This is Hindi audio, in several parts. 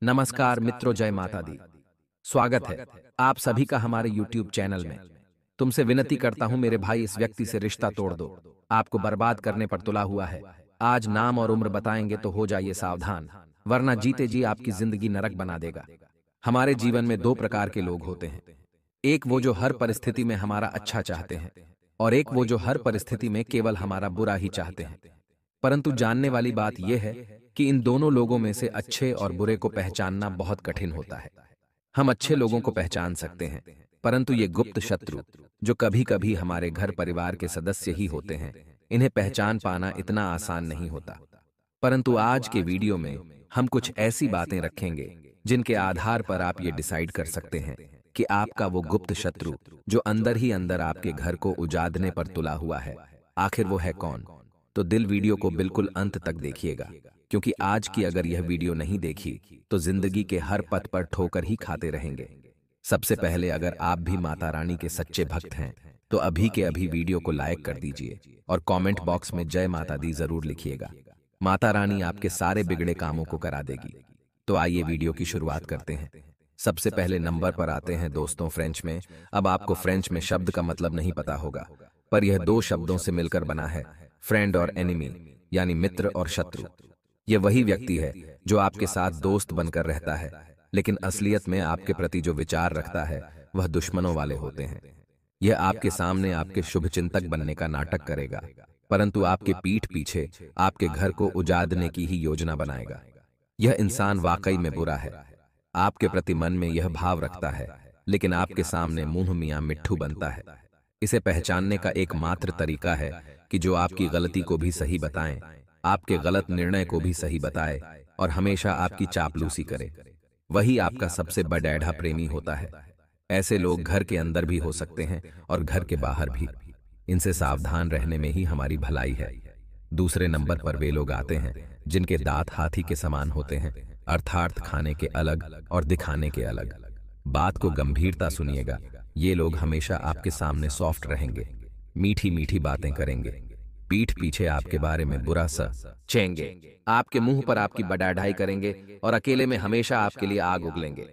नमस्कार मित्रों, जय माता दी। स्वागत है आप सभी का हमारे YouTube चैनल में। तुमसे विनती करता हूं मेरे भाई, इस व्यक्ति से रिश्ता तोड़ दो। आपको बर्बाद करने पर तुला हुआ है। आज नाम और उम्र बताएंगे तो हो जाइए सावधान, वरना जीते जी आपकी जिंदगी नरक बना देगा। हमारे जीवन में दो प्रकार के लोग होते हैं। एक वो जो हर परिस्थिति में हमारा अच्छा चाहते हैं, और एक वो जो हर परिस्थिति में केवल हमारा बुरा ही चाहते हैं। परंतु जानने वाली बात यह है कि इन दोनों लोगों में से अच्छे और बुरे को पहचानना बहुत कठिन होता है। हम अच्छे लोगों को पहचान सकते हैं, परंतु ये गुप्त शत्रु जो कभी कभी हमारे घर परिवार के सदस्य ही होते हैं, इन्हें पहचान पाना इतना आसान नहीं होता। परंतु आज के वीडियो में हम कुछ ऐसी बातें रखेंगे जिनके आधार पर आप ये डिसाइड कर सकते हैं कि आपका वो गुप्त शत्रु जो अंदर ही अंदर आपके घर को उजाड़ने पर तुला हुआ है, आखिर वो है कौन। तो दिल वीडियो को बिल्कुल अंत तक देखिएगा, क्योंकि आज की अगर यह वीडियो नहीं देखी तो जिंदगी के हर पथ पर ठोकर ही खाते रहेंगे। सबसे पहले, अगर आप भी माता रानी के सच्चे भक्त हैं तो अभी के अभी वीडियो को लाइक कर दीजिए और कमेंट बॉक्स में जय माता दी जरूर लिखिएगा। माता रानी आपके सारे बिगड़े कामों को करा देगी। तो आइए वीडियो की शुरुआत करते हैं। सबसे पहले नंबर पर आते हैं दोस्तों फ्रेंच में। अब आपको फ्रेंच में शब्द का मतलब नहीं पता होगा, पर यह दो शब्दों से मिलकर बना है, फ्रेंड और एनिमी, यानी मित्र और शत्रु। यह वही व्यक्ति है जो आपके साथ दोस्त बनकर रहता है, लेकिन असलियत में आपके प्रति जो विचार रखता है वह दुश्मनों वाले होते हैं। यह आपके सामने आपके शुभचिंतक बनने का नाटक करेगा, परंतु आपके पीठ पीछे आपके घर को उजाड़ने की ही योजना बनाएगा। यह इंसान वाकई में बुरा है, आपके प्रति मन में यह भाव रखता है, लेकिन आपके सामने मुंह मियां मिट्ठू बनता है। इसे पहचानने का एकमात्र तरीका है कि जो आपकी गलती को भी सही बताएं, आपके गलत निर्णय को भी सही बताए और हमेशा आपकी चापलूसी करे, वही आपका सबसे बड़ैढ़ा प्रेमी होता है। ऐसे लोग घर के अंदर भी हो सकते हैं और घर के बाहर भी। इनसे सावधान रहने में ही हमारी भलाई है। दूसरे नंबर पर वे लोग आते हैं जिनके दांत हाथी के समान होते हैं, अर्थात खाने के अलग और दिखाने के अलग। बात को गंभीरता सुनिएगा। ये लोग हमेशा आपके सामने सॉफ्ट रहेंगे, मीठी मीठी बातें करेंगे, पीठ पीछे आपके बारे में बुरा सा चेंगे, आपके मुंह पर आपकी बड़ाई करेंगे और अकेले में हमेशा आपके लिए आग उगलेंगे।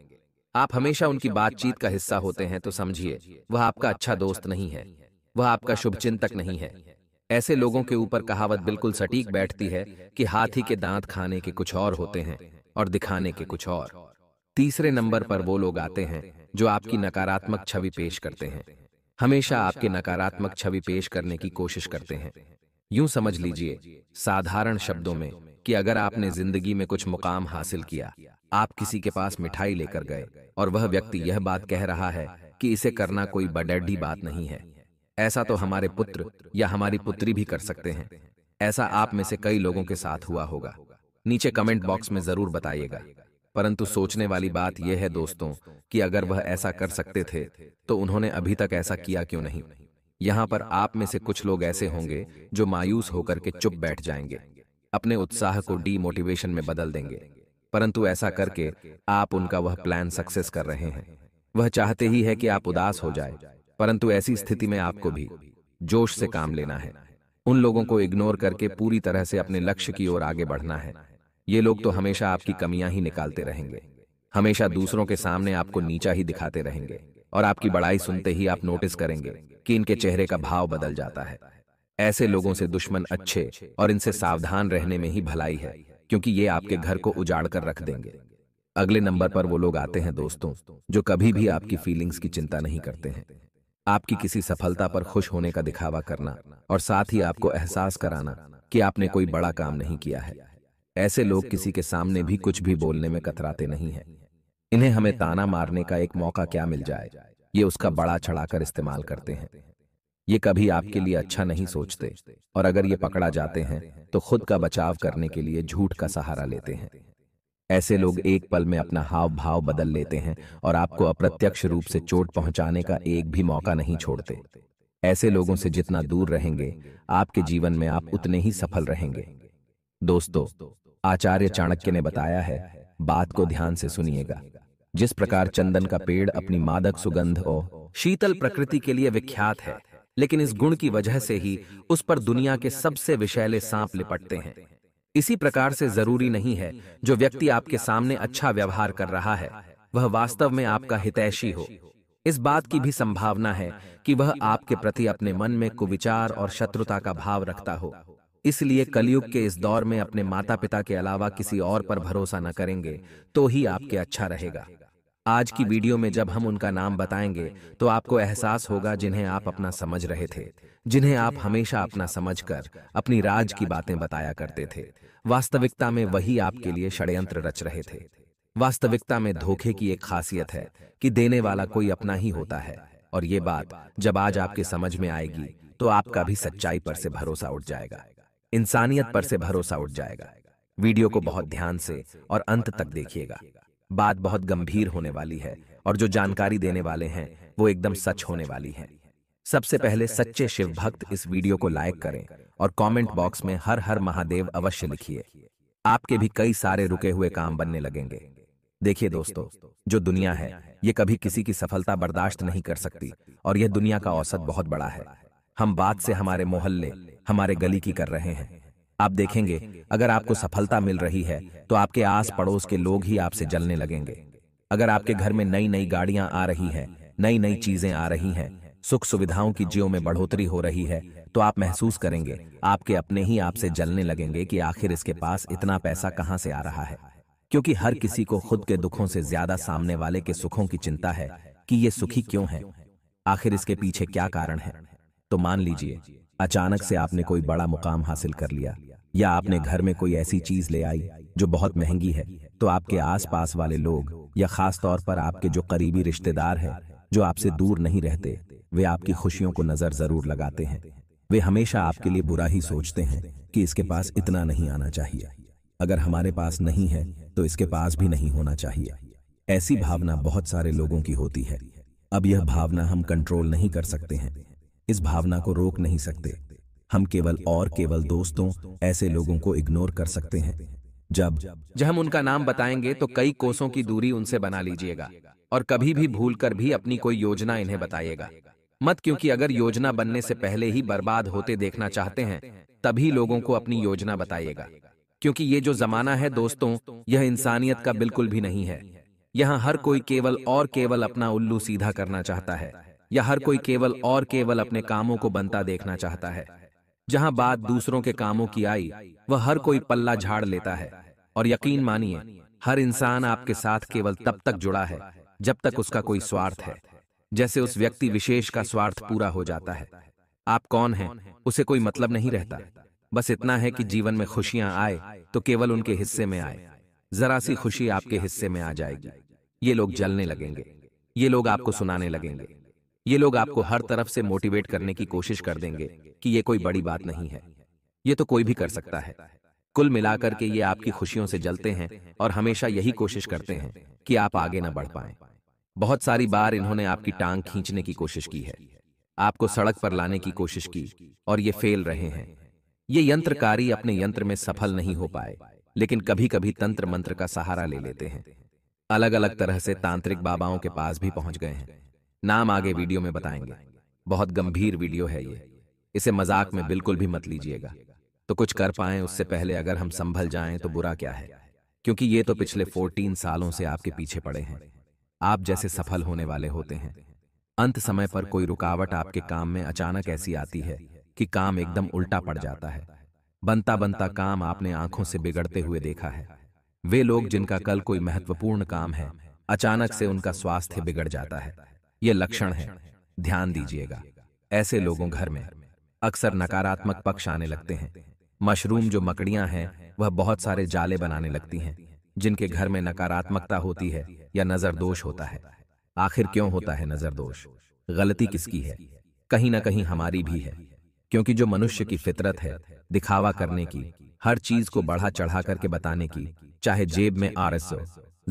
आप हमेशा उनकी बातचीत का हिस्सा होते हैं तो समझिए वह आपका अच्छा दोस्त नहीं है, वह आपका शुभचिंतक नहीं है। ऐसे लोगों के ऊपर कहावत बिल्कुल सटीक बैठती है कि हाथी के दांत खाने के कुछ और होते हैं और दिखाने के कुछ और। तीसरे नंबर पर वो लोग आते हैं जो आपकी नकारात्मक छवि पेश करते हैं, हमेशा आपके नकारात्मक छवि पेश करने की कोशिश करते हैं। यूं समझ लीजिए साधारण शब्दों में कि अगर आपने जिंदगी में कुछ मुकाम हासिल किया, आप किसी के पास मिठाई लेकर गए और वह व्यक्ति यह बात कह रहा है कि इसे करना कोई बड़ी बात नहीं है, ऐसा तो हमारे पुत्र या हमारी पुत्री भी कर सकते हैं। ऐसा आप में से कई लोगों के साथ हुआ होगा, नीचे कमेंट बॉक्स में जरूर बताइएगा। परंतु सोचने वाली बात यह है दोस्तों कि अगर वह ऐसा कर सकते थे तो उन्होंने अभी तक ऐसा किया क्यों नहीं। यहाँ पर आप में से कुछ लोग ऐसे होंगे जो मायूस होकर के चुप बैठ जाएंगे, अपने उत्साह को डीमोटिवेशन में बदल देंगे, परंतु ऐसा करके आप उनका वह प्लान सक्सेस कर रहे हैं। वह चाहते ही है कि आप उदास हो जाए, परंतु ऐसी स्थिति में आपको भी जोश से काम लेना है। उन लोगों को इग्नोर करके पूरी तरह से अपने लक्ष्य की ओर आगे बढ़ना है। ये लोग तो हमेशा आपकी कमियां ही निकालते रहेंगे, हमेशा दूसरों के सामने आपको नीचा ही दिखाते रहेंगे, और आपकी बड़ाई सुनते ही आप नोटिस करेंगे कि इनके चेहरे का भाव बदल जाता है। ऐसे लोगों से दुश्मन अच्छे और इनसे सावधान रहने में ही भलाई है, क्योंकि ये आपके घर को उजाड़ कर रख देंगे। अगले नंबर पर वो लोग आते हैं दोस्तों जो कभी भी आपकी फीलिंग्स की चिंता नहीं करते हैं। आपकी किसी सफलता पर खुश होने का दिखावा करना और साथ ही आपको एहसास कराना कि आपने कोई बड़ा काम नहीं किया है। ऐसे लोग किसी के सामने भी कुछ भी बोलने में कतराते नहीं हैं। इन्हें हमें ताना मारने का एक मौका क्या मिल जाए, ये उसका बड़ा चढ़ाकर इस्तेमाल करते हैं। ये कभी आपके लिए अच्छा नहीं सोचते, और अगर ये पकड़ा जाते हैं तो खुद का बचाव करने के लिए झूठ का सहारा लेते हैं। ऐसे लोग एक पल में अपना हाव भाव बदल लेते हैं और आपको अप्रत्यक्ष रूप से चोट पहुंचाने का एक भी मौका नहीं छोड़ते। ऐसे लोगों से जितना दूर रहेंगे, आपके जीवन में आप उतने ही सफल रहेंगे। दोस्तों, आचार्य चाणक्य ने बताया है, बात को ध्यान से सुनिएगा। जिस प्रकार चंदन का पेड़ अपनी मादक सुगंध और शीतल प्रकृति के लिए विख्यात है, लेकिन इस गुण की वजह से ही उस पर दुनिया के सबसे विषैले सांप लिपटते हैं। इसी प्रकार से जरूरी नहीं है जो व्यक्ति आपके सामने अच्छा व्यवहार कर रहा है वह वास्तव में आपका हितैषी हो। इस बात की भी संभावना है कि वह आपके प्रति अपने मन में कुविचार और शत्रुता का भाव रखता हो। इसलिए कलयुग के इस दौर में अपने माता पिता के अलावा किसी और पर भरोसा न करेंगे तो ही आपके अच्छा रहेगा। आज की वीडियो में जब हम उनका नाम बताएंगे तो आपको एहसास होगा जिन्हें आप अपना समझ रहे थे, जिन्हें आप हमेशा अपना समझकर अपनी राज की बातें बताया करते थे, वास्तविकता में वही आपके लिए षड्यंत्र रच रहे थे। वास्तविकता में धोखे की एक खासियत है कि देने वाला कोई अपना ही होता है, और ये बात जब आज आपके समझ में आएगी तो आपका भी सच्चाई पर से भरोसा उठ जाएगा, इंसानियत पर से भरोसा उठ जाएगा। वीडियो को बहुत ध्यान से और अंत तक देखिएगा। बात बहुत गंभीर होने वाली है और जो जानकारी देने वाले हैं वो एकदम सच होने वाली है। सबसे पहले सच्चे शिव भक्त इस वीडियो को लाइक करें और कमेंट बॉक्स में हर हर महादेव अवश्य लिखिए। आपके भी कई सारे रुके हुए काम बनने लगेंगे। देखिए दोस्तों, जो दुनिया है ये कभी किसी की सफलता बर्दाश्त नहीं कर सकती, और यह दुनिया का औसत बहुत बड़ा है। हम बात से हमारे मोहल्ले, हमारे गली की कर रहे हैं। आप देखेंगे अगर आपको सफलता मिल रही है तो आपके आस पड़ोस के लोग ही आपसे जलने लगेंगे। अगर आपके घर में नई नई गाड़ियां आ रही हैं, नई नई चीजें आ रही हैं, सुख सुविधाओं की जियो में बढ़ोतरी हो रही है, तो आप महसूस करेंगे आपके अपने ही आपसे जलने लगेंगे कि आखिर इसके पास इतना पैसा कहां से आ रहा है। क्योंकि हर किसी को खुद के दुखों से ज्यादा सामने वाले के सुखों की चिंता है कि ये सुखी क्यों है, आखिर इसके पीछे क्या कारण है। तो मान लीजिए अचानक से आपने कोई बड़ा मुकाम हासिल कर लिया, या आपने घर में कोई ऐसी चीज ले आई जो बहुत महंगी है, तो आपके आसपास वाले लोग या खास तौर पर आपके जो करीबी रिश्तेदार हैं जो आपसे दूर नहीं रहते, वे आपकी खुशियों को नजर जरूर लगाते हैं। वे हमेशा आपके लिए बुरा ही सोचते हैं कि इसके पास इतना नहीं आना चाहिए, अगर हमारे पास नहीं है तो इसके पास भी नहीं होना चाहिए। ऐसी भावना बहुत सारे लोगों की होती है। अब यह भावना हम कंट्रोल नहीं कर सकते हैं, इस भावना को रोक नहीं सकते। हम केवल दोस्तों ऐसे लोगों को इग्नोर कर सकते हैं। जब हम उनका नाम बताएंगे तो कई कोसों की दूरी उनसे बना लीजिएगा, और कभी भी भूलकर भी अपनी कोई योजना इन्हें बताइएगा मत, क्योंकि अगर योजना बनने से पहले ही बर्बाद होते देखना चाहते हैं तभी लोगों को अपनी योजना बताइएगा। क्योंकि ये जो जमाना है दोस्तों, यह इंसानियत का बिल्कुल भी नहीं है। यहाँ हर कोई केवल अपना उल्लू सीधा करना चाहता है, या हर कोई केवल अपने कामों को बनता देखना चाहता है। जहां बात दूसरों के कामों की आई वह हर कोई पल्ला झाड़ लेता है। और यकीन मानिए हर इंसान आपके साथ केवल तब तक जुड़ा है जब तक उसका कोई स्वार्थ है। जैसे उस व्यक्ति विशेष का स्वार्थ पूरा हो जाता है, आप कौन हैं उसे कोई मतलब नहीं रहता। बस इतना है कि जीवन में खुशियां आए तो केवल उनके हिस्से में आए। जरा सी खुशी आपके हिस्से में आ जाएगी, ये लोग जलने लगेंगे, ये लोग आपको सुनाने लगेंगे, ये लोग आपको हर तरफ से मोटिवेट करने की कोशिश कर देंगे कि ये कोई बड़ी बात नहीं है, ये तो कोई भी कर सकता है। कुल मिलाकर के ये आपकी खुशियों से जलते हैं और हमेशा यही कोशिश करते हैं कि आप आगे न बढ़ पाएं। बहुत सारी बार इन्होंने आपकी टांग खींचने की कोशिश की है, आपको सड़क पर लाने की कोशिश की, और ये फेल रहे हैं। ये यंत्रकारी अपने यंत्र में सफल नहीं हो पाए, लेकिन कभी कभी तंत्र मंत्र का सहारा ले लेते हैं। अलग अलग तरह से तांत्रिक बाबाओं के पास भी पहुंच गए हैं। नाम आगे वीडियो में बताएंगे। बहुत गंभीर वीडियो है ये, इसे मजाक में बिल्कुल भी मत लीजिएगा। तो कुछ कर पाएं उससे पहले अगर हम संभल जाएं तो बुरा क्या है, क्योंकि ये तो पिछले 14 सालों से आपके पीछे पड़े हैं। आप जैसे सफल होने वाले होते हैं, अंत समय पर कोई रुकावट आपके काम में अचानक ऐसी आती है कि काम एकदम उल्टा पड़ जाता है। बनता बनता काम आपने आंखों से बिगड़ते हुए देखा है। वे लोग जिनका कल कोई महत्वपूर्ण काम है, अचानक से उनका स्वास्थ्य बिगड़ जाता है। ये लक्षण है, ध्यान दीजिएगा। ऐसे लोगों घर में अक्सर नकारात्मक पक्ष आने लगते हैं। मशरूम जो मकड़ियां हैं वह बहुत सारे जाले बनाने लगती हैं। जिनके घर में नकारात्मकता होती है या नजर दोष होता है। आखिर क्यों होता है नजर दोष? गलती किसकी है? कहीं ना कहीं हमारी भी है, क्योंकि जो मनुष्य की फितरत है दिखावा करने की, हर चीज को बढ़ा चढ़ा करके बताने की, चाहे जेब में RS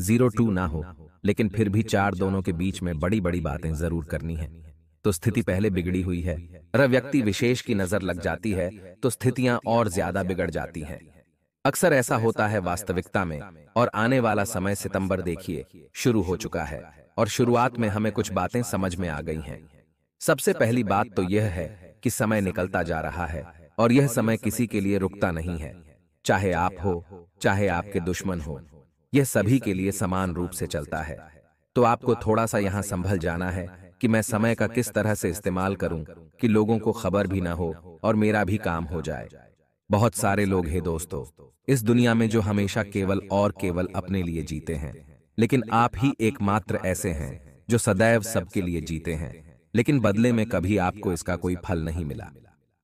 02 ना हो, लेकिन फिर भी चार दोनों के बीच में बड़ी बड़ी बातें जरूर करनी है। तो स्थिति पहले बिगड़ी हुई है, अगर व्यक्ति विशेष की नजर लग जाती है तो स्थितियां और ज्यादा बिगड़ जाती हैं। अक्सर ऐसा होता है वास्तविकता में, और आने वाला समय सितंबर देखिए शुरू हो चुका है, और शुरुआत में हमें कुछ बातें समझ में आ गई हैं। सबसे पहली बात तो यह है कि समय निकलता जा रहा है, और यह समय किसी के लिए रुकता नहीं है। चाहे आप हो, चाहे आपके दुश्मन हो, यह सभी के लिए समान रूप से चलता है। तो आपको थोड़ा सा यहाँ संभल जाना है कि मैं समय का किस तरह से इस्तेमाल करूं कि लोगों को खबर भी ना हो और मेरा भी काम हो जाए। बहुत सारे लोग हैं दोस्तों इस दुनिया में जो हमेशा केवल और केवल अपने लिए जीते हैं, लेकिन आप ही एकमात्र ऐसे हैं जो सदैव सबके लिए जीते हैं, लेकिन बदले में कभी आपको इसका कोई फल नहीं मिला।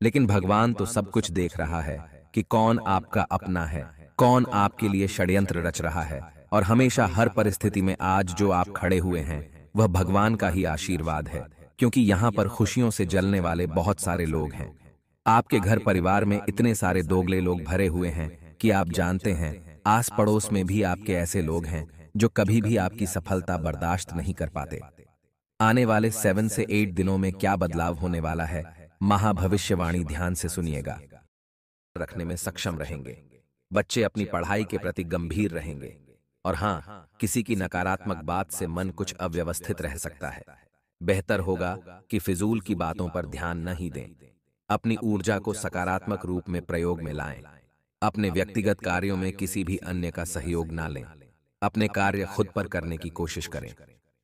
लेकिन भगवान तो सब कुछ देख रहा है कि कौन आपका अपना है, कौन आपके लिए षड्यंत्र रच रहा है, और हमेशा हर परिस्थिति में आज जो आप खड़े हुए हैं वह भगवान का ही आशीर्वाद है, क्योंकि यहाँ पर खुशियों से जलने वाले बहुत सारे लोग हैं। आपके घर परिवार में इतने सारे दोगले लोग भरे हुए हैं कि आप जानते हैं आस पड़ोस में भी आपके ऐसे लोग हैं जो कभी भी आपकी सफलता बर्दाश्त नहीं कर पाते। आने वाले 7 से 8 दिनों में क्या बदलाव होने वाला है, महाभविष्यवाणी ध्यान से सुनिएगा। रखने में सक्षम रहेंगे, बच्चे अपनी पढ़ाई के प्रति गंभीर रहेंगे, और हाँ, किसी की नकारात्मक बात से मन कुछ अव्यवस्थित रह सकता है। बेहतर होगा कि फिजूल की बातों पर ध्यान न ही दें, अपनी ऊर्जा को सकारात्मक रूप में प्रयोग में लाएं। अपने व्यक्तिगत कार्यों में किसी भी अन्य का सहयोग ना लें, अपने कार्य खुद पर करने की कोशिश करें।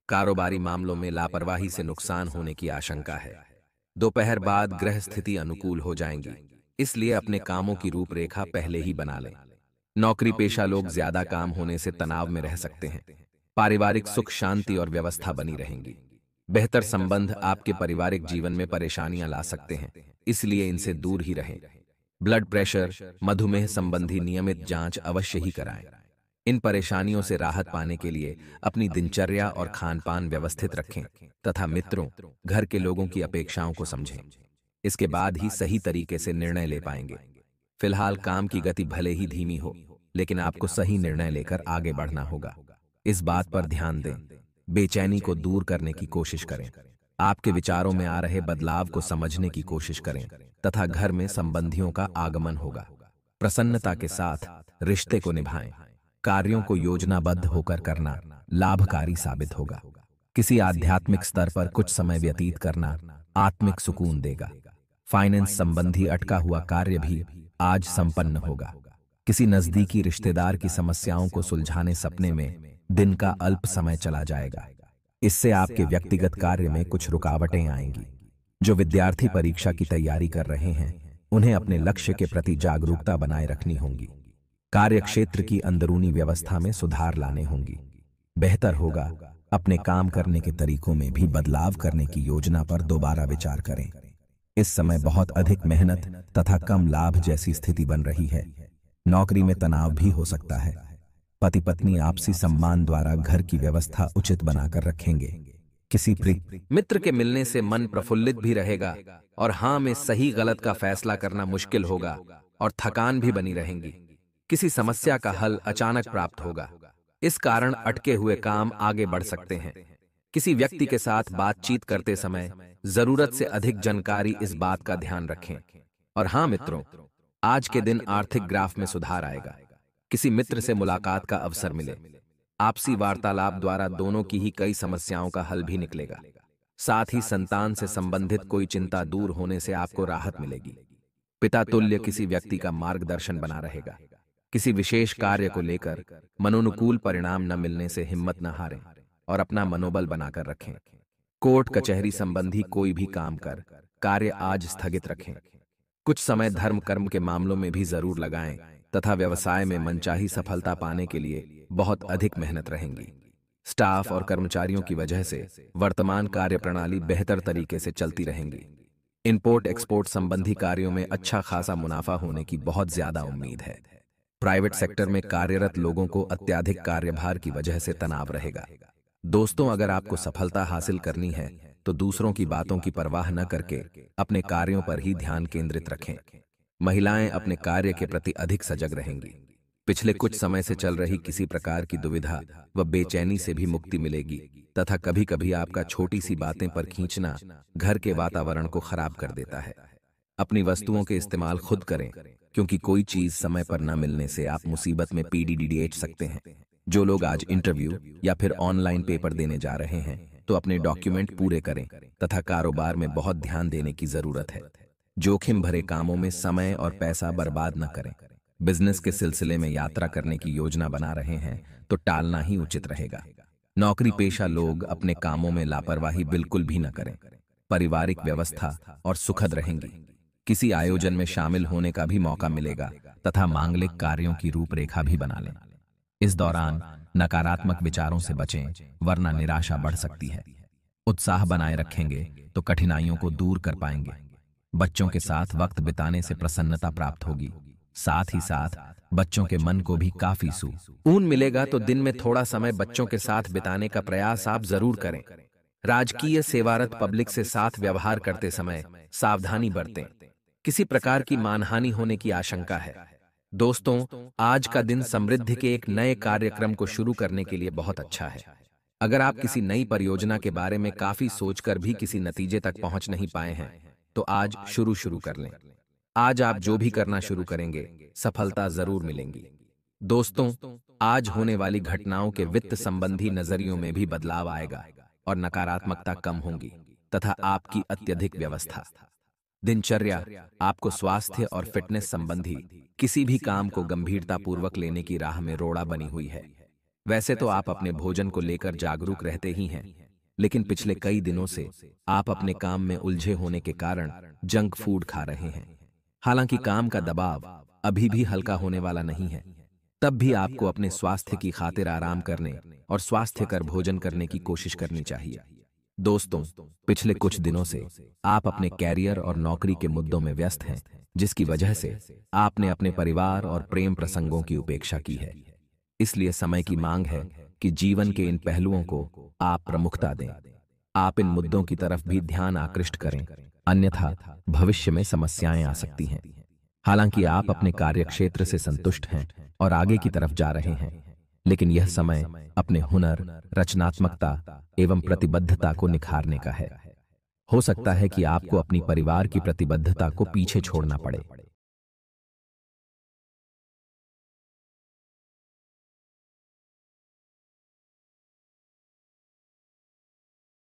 कारोबारी मामलों में लापरवाही से नुकसान होने की आशंका है। दोपहर बाद ग्रह स्थिति अनुकूल हो जाएंगी, इसलिए अपने कामों की रूपरेखा पहले ही बना लें। नौकरी पेशा लोग ज्यादा काम होने से तनाव में रह सकते हैं। पारिवारिक सुख शांति और व्यवस्था बनी रहेंगी। बेहतर संबंध आपके पारिवारिक जीवन में परेशानियां ला सकते हैं, इसलिए इनसे दूर ही रहें। ब्लड प्रेशर, मधुमेह संबंधी नियमित जांच अवश्य ही कराएं। इन परेशानियों से राहत पाने के लिए अपनी दिनचर्या और खान-पान व्यवस्थित रखें तथा मित्रों, घर के लोगों की अपेक्षाओं को समझें। इसके बाद ही सही तरीके से निर्णय ले पाएंगे। फिलहाल काम की गति भले ही धीमी हो, लेकिन आपको सही निर्णय लेकर आगे बढ़ना होगा। इस बात पर ध्यान दें। बेचैनी को दूर करने की कोशिश करें। आपके विचारों में आ रहे बदलाव को समझने की कोशिश करें तथा घर में संबंधियों का आगमन होगा। प्रसन्नता के साथ रिश्ते को निभाएं। कार्यों को योजनाबद्ध होकर करना लाभकारी साबित होगा। किसी आध्यात्मिक स्तर पर कुछ समय व्यतीत करना आत्मिक सुकून देगा। फाइनेंस संबंधी अटका हुआ कार्य भी आज संपन्न होगा। किसी नजदीकी रिश्तेदार की समस्याओं को सुलझाने सपने में दिन का अल्प समय चला जाएगा। इससे आपके व्यक्तिगत कार्य में कुछ रुकावटें आएंगी। जो विद्यार्थी परीक्षा की तैयारी कर रहे हैं, उन्हें अपने लक्ष्य के प्रति जागरूकता बनाए रखनी होगी। कार्यक्षेत्र की अंदरूनी व्यवस्था में सुधार लाने होंगी। बेहतर होगा अपने काम करने के तरीकों में भी बदलाव करने की योजना पर दोबारा विचार करें। इस समय बहुत अधिक मेहनत तथा कम लाभ जैसी स्थिति बन रही है। नौकरी में तनाव भी हो सकता है। पति पत्नी आपसी सम्मान द्वारा घर की व्यवस्था उचित बनाकर रखेंगे। किसी प्रिय मित्र के मिलने से मन प्रफुल्लित भी रहेगा, और हाँ में सही गलत का फैसला करना मुश्किल होगा और थकान भी बनी रहेंगी। किसी समस्या का हल अचानक प्राप्त होगा, इस कारण अटके हुए काम आगे बढ़ सकते हैं। किसी व्यक्ति के साथ बातचीत करते समय जरूरत से अधिक जानकारी, इस बात का ध्यान रखें। और हाँ मित्रों, आज के दिन आर्थिक ग्राफ में सुधार आएगा। किसी मित्र से मुलाकात का अवसर मिले। आपसी वार्तालाप द्वारा दोनों की ही कई समस्याओं का हल भी निकलेगा। साथ ही संतान से संबंधित कोई चिंता दूर होने से आपको राहत मिलेगी। पिता तुल्य किसी व्यक्ति का मार्गदर्शन बना रहेगा। किसी विशेष कार्य को लेकर मनोनुकूल परिणाम न मिलने से हिम्मत न हारें और अपना मनोबल बनाकर रखें। कोर्ट कचहरी संबंधी कोई भी काम कर कार्य आज स्थगित रखें। कुछ समय धर्म कर्म के मामलों में भी जरूर लगाएं तथा व्यवसाय में मनचाही सफलता पाने के लिए बहुत अधिक मेहनत रहेंगी। स्टाफ और कर्मचारियों की वजह से वर्तमान कार्य प्रणाली बेहतर तरीके से चलती रहेंगी। इंपोर्ट एक्सपोर्ट संबंधी कार्यों में अच्छा खासा मुनाफा होने की बहुत ज्यादा उम्मीद है। प्राइवेट सेक्टर में कार्यरत लोगों को अत्यधिक कार्यभार की वजह से तनाव रहेगा। दोस्तों, अगर आपको सफलता हासिल करनी है तो दूसरों की बातों की परवाह न करके अपने कार्यों पर ही ध्यान केंद्रित रखें। महिलाएं अपने कार्य के प्रति अधिक सजग रहेंगी। पिछले कुछ समय से चल रही किसी प्रकार की दुविधा व बेचैनी से भी मुक्ति मिलेगी तथा कभी कभी आपका छोटी सी बातें पर खींचना घर के वातावरण को खराब कर देता है। अपनी वस्तुओं के इस्तेमाल खुद करें, क्योंकि कोई चीज समय पर न मिलने से आप मुसीबत में पीडीडीएच सकते हैं। जो लोग आज इंटरव्यू या फिर ऑनलाइन पेपर देने जा रहे हैं तो अपने डॉक्यूमेंट पूरे करें तथा कारोबार में बहुत ध्यान देने की जरूरत है। जोखिम भरे कामों में समय और पैसा बर्बाद न करें। बिजनेस के सिलसिले में यात्रा करने की योजना बना रहे हैं तो टालना ही उचित रहेगा। नौकरी पेशा लोग अपने कामों में लापरवाही बिल्कुल भी न करें। पारिवारिक व्यवस्था और सुखद रहेंगी। किसी आयोजन में शामिल होने का भी मौका मिलेगा तथा मांगलिक कार्यों की रूपरेखा भी बना लें। इस दौरान नकारात्मक विचारों से बचें, वरना निराशा बढ़ सकती है। उत्साह बनाए रखेंगे तो कठिनाइयों को दूर कर पाएंगे। बच्चों के साथ वक्त बिताने से प्रसन्नता प्राप्त होगी। साथ ही साथ बच्चों के मन को भी काफी सुकून मिलेगा, तो दिन में थोड़ा समय बच्चों के साथ बिताने का प्रयास आप जरूर करें। राजकीय सेवारत पब्लिक से साथ व्यवहार करते समय सावधानी बरतें। किसी प्रकार की मानहानि होने की आशंका है। दोस्तों, आज का दिन समृद्धि के एक नए कार्यक्रम को शुरू करने के लिए बहुत अच्छा है। अगर आप किसी नई परियोजना के बारे में काफी सोचकर भी किसी नतीजे तक पहुंच नहीं पाए हैं, तो आज शुरू कर लें। आज आप जो भी करना शुरू करेंगे, सफलता जरूर मिलेंगी। दोस्तों, आज होने वाली घटनाओं के वित्त संबंधी नजरियों में भी बदलाव आएगा और नकारात्मकता कम होंगी तथा आपकी अत्यधिक व्यवस्था। दिनचर्या आपको स्वास्थ्य और फिटनेस संबंधी किसी भी काम को गंभीरतापूर्वक लेने की राह में रोड़ा बनी हुई है। वैसे तो आप अपने भोजन को लेकर जागरूक रहते ही हैं, लेकिन पिछले कई दिनों से आप अपने काम में उलझे होने के कारण जंक फूड खा रहे हैं। हालांकि काम का दबाव अभी भी हल्का होने वाला नहीं है, तब भी आपको अपने स्वास्थ्य की खातिर आराम करने और स्वास्थ्यकर भोजन करने की कोशिश करनी चाहिए। दोस्तों, पिछले कुछ दिनों से आप अपने कैरियर और नौकरी के मुद्दों में व्यस्त हैं, जिसकी वजह से आपने अपने परिवार और प्रेम प्रसंगों की उपेक्षा की है। इसलिए समय की मांग है कि जीवन के इन पहलुओं को आप प्रमुखता दें। आप इन मुद्दों की तरफ भी ध्यान आकृष्ट करें, अन्यथा भविष्य में समस्याएं आ सकती हैं। हालांकि आप अपने कार्यक्षेत्र से संतुष्ट हैं और आगे की तरफ जा रहे हैं, लेकिन यह समय अपने हुनर, रचनात्मकता एवं प्रतिबद्धता को निखारने का है। हो सकता है कि आपको अपनी परिवार की प्रतिबद्धता को पीछे छोड़ना पड़े।